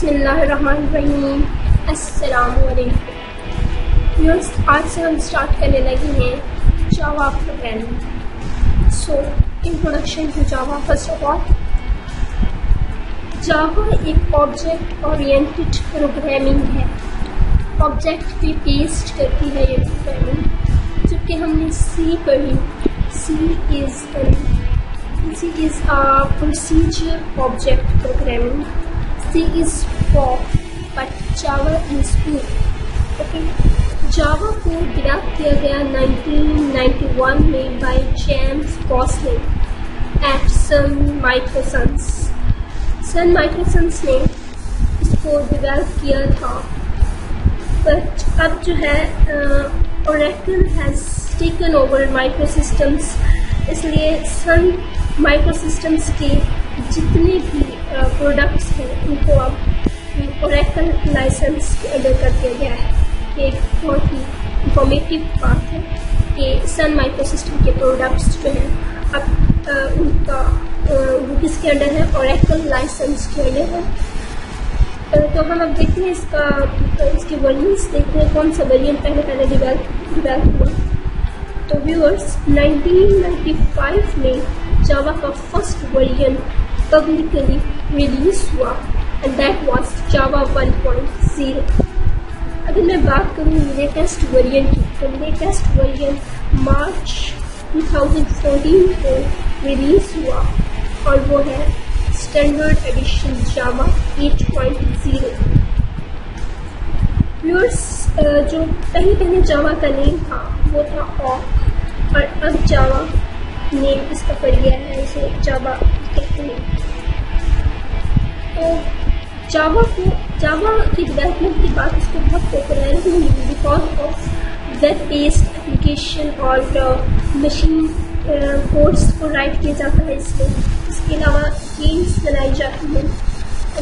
بسم اللہ الرحمن الرحیم. السلام علیکم. ویورز، آج سے ہم اسٹارٹ کرنے لگے ہیں Java programming. So introduction to Java. First of all, Java ایک آبجیکٹ اورینٹڈ پروگرامنگ ہے. آبجیکٹ پہ بیسڈ کرتی ہے یہ پروگرامنگ. جبکہ ہم نے سی پڑھی. C is a procedure object programming. C is for, but Java is to. Okay. Java کو ڈیولپ کیا گیا 1991 میں by James Gosling at Sun Microsons. Sun Microsons نے اس کو ڈیولپ کیا تھا. بٹ اب جو ہے Oracle has taken over Microsystems. اس لیے سن مائکرو سسٹمس کے جتنے بھی پروڈکٹس ہیں ان کو اب اوریکل لائسنس کے انڈر کر دیا گیا ہے. یہ ایک بہت ہی انفارمیٹیو بات ہے کہ سن مائکرو سسٹم کے پروڈکٹس جو ہیں اب ان کا وہ کس کے انڈر ہے؟ اوریکل لائسنس کے انڈر ہے. تو ہم اب دیکھتے ہیں اس کے ورژنس دیکھتے ہیں کون سا ورژن پہلے ڈیولپ ہوا. تو ویورز، 1995 میں جاوا کا فرسٹ ورژن پبلکلی ریلیز ہوا اینڈ دیٹ واز جاوا 1.0. اگر میں بات کروں لیٹسٹ ورژن کی تو لیٹسٹ ورژن مارچ 2014 کو ریلیز ہوا اور وہ ہے اسٹینڈرڈ ایڈیشن جاوا 8.0. ویورز، جو پہلے جاوا کا نیم تھا وہ تھا اور اب جاوا نیم اس کا پڑ گیا ہے، اسے جاوا کہتے ہیں. تو جاوا کی ڈیولپمنٹ کے بعد اس کو بہت پاپولیرٹی ملی because of web based application اور مشین کوڈس کو رائٹ کیا جاتا ہے اس میں. اس کے علاوہ گیمس بنائی جاتی ہیں.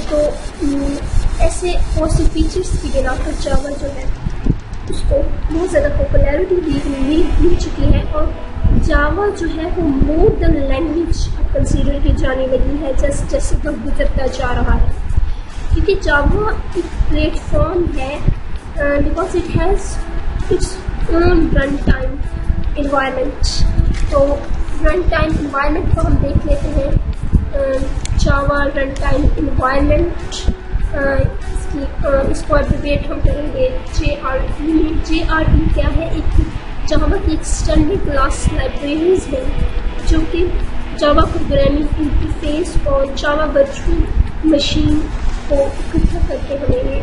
تو ایسے بہت سے فیچرس کی بنا پر جاوا جو ہے اس کو بہت زیادہ پاپولیرٹی مل چکی ہے. اور جاوا جو ہے وہ ماڈرن لینگویج کنسیڈر کی جانے لگی ہے جیسے وقت گزرتا جا رہا ہے. کیونکہ جاوا ایک پلیٹ فارم ہے because it has its own run time environment. تو رن ٹائم انوائرمنٹ کو ہم دیکھ لیتے ہیں. جاوا رن ٹائم انوائرمنٹ اس کو ایبریویٹ ہم کریں گے JRE. JRE کیا ہے؟ ایک جاوا کی ایکسٹینڈیڈ کلاس لائبریریز ہے جو کہ جاوا پروگرامنگ انٹرفیس اور جاوا ورچوئل مشین کو اکٹھا کر کے ہمیں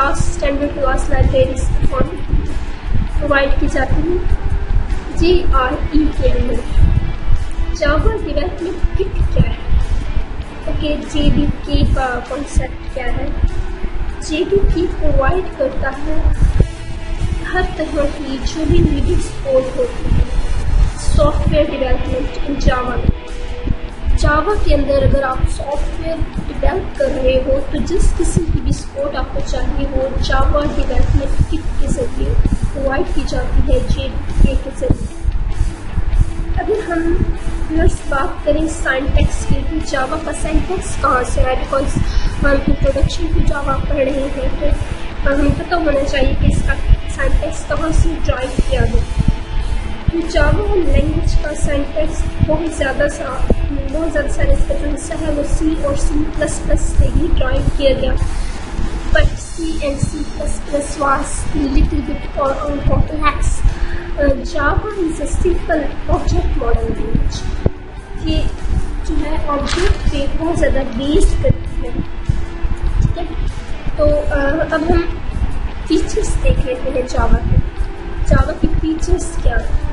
اسٹینڈرڈ کلاس لائبریریز پرووائڈ کی جاتی ہیں. JRE کے اندر جاوا ڈیولپمنٹ کٹ کیا ہے؟ اوکے، JDK کا کانسیپٹ کیا ہے؟ JDK پرووائڈ کرتا ہے ہر طرح کی جو بھی نیڈڈ سپورٹ ہوتی ہے سافٹ ویئر ڈیولپمنٹ ان جاوا میں. جاوا کے اندر اگر آپ سافٹ ویئر ڈیولپ کر رہے ہو تو جس قسم کی بھی سپورٹ آپ کو چاہیے وہ جاوا ڈیولپمنٹ کٹ کے ذریعے پرووائڈ کی جاتی ہے JDK کے ذریعے. اگر ہم بات کریں سائنٹیکس کی کہ جاوا کا سائنٹیکس کہاں سے ہے، بیکاز ہم انٹروڈکشن ٹو جاوا پڑھ رہے ہیں تو ہمیں پتہ ہونا چاہیے کہ اس کا سائنٹیکس کہاں سے ڈرائیو کیا گیا. تو جاوا لینگویج کا سائنٹیکس بہت زیادہ سارے اس کا جو حصہ ہے وہ C اور C++ سے ہی ڈرائیو کیا گیا. But C and C++ was little bit or complex. Java is a simple object model language. یہ جو ہے آبجیکٹ پہ بہت زیادہ بیس کرتی ہے. ٹھیک ہے، تو اب ہم فیچرس دیکھ لیتے ہیں جاوا کے. جاوا کی فیچرس کیا ہیں؟